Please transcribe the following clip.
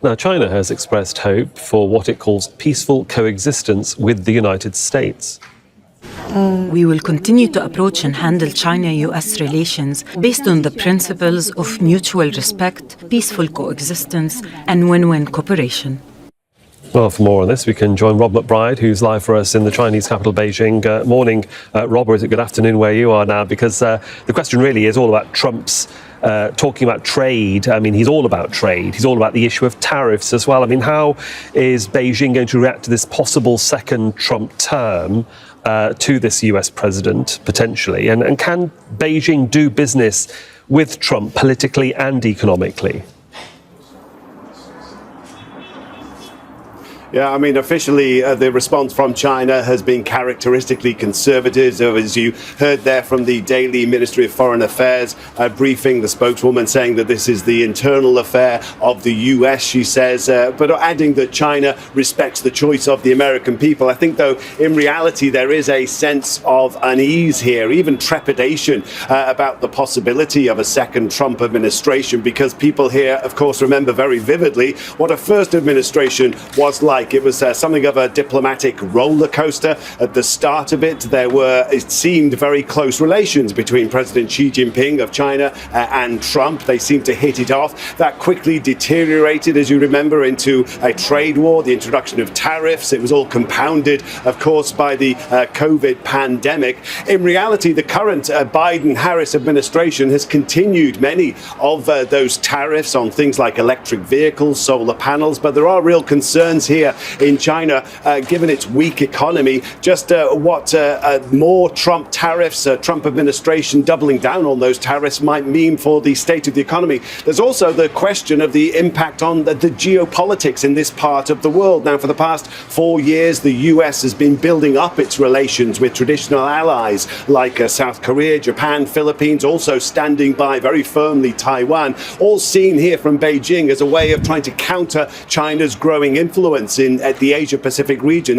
Now, China has expressed hope for what it calls peaceful coexistence with the United States. We will continue to approach and handle China-US relations based on the principles of mutual respect, peaceful coexistence, and win-win cooperation. Well, for more on this, we can join Rob McBride, who's live for us in the Chinese capital, Beijing. Morning, Rob, or is it good afternoon where you are now? Because the question really is all about Trump's talking about trade. I mean, he's all about trade. He's all about the issue of tariffs as well. I mean, how is Beijing going to react to this possible second Trump term to this US president, potentially? And can Beijing do business with Trump politically and economically? Yeah, I mean, officially, the response from China has been characteristically conservative. As you heard there from the Daily Ministry of Foreign Affairs briefing, the spokeswoman saying that this is the internal affair of the US, she says, but adding that China respects the choice of the American people. I think, though, in reality, there is a sense of unease here, even trepidation about the possibility of a second Trump administration, because people here, of course, remember very vividly what a first administration was like. It was something of a diplomatic roller coaster. At the start of it, it seemed very close relations between President Xi Jinping of China and Trump. They seemed to hit it off. That quickly deteriorated, as you remember, into a trade war, the introduction of tariffs. It was all compounded, of course, by the COVID pandemic. In reality, the current Biden-Harris administration has continued many of those tariffs on things like electric vehicles, solar panels, but there are real concerns here in China, given its weak economy, just what more Trump tariffs, Trump administration doubling down on those tariffs might mean for the state of the economy. There's also the question of the impact on the geopolitics in this part of the world. Now, for the past 4 years, the US has been building up its relations with traditional allies like South Korea, Japan, Philippines, also standing by very firmly Taiwan, all seen here from Beijing as a way of trying to counter China's growing influence in the Asia-Pacific region.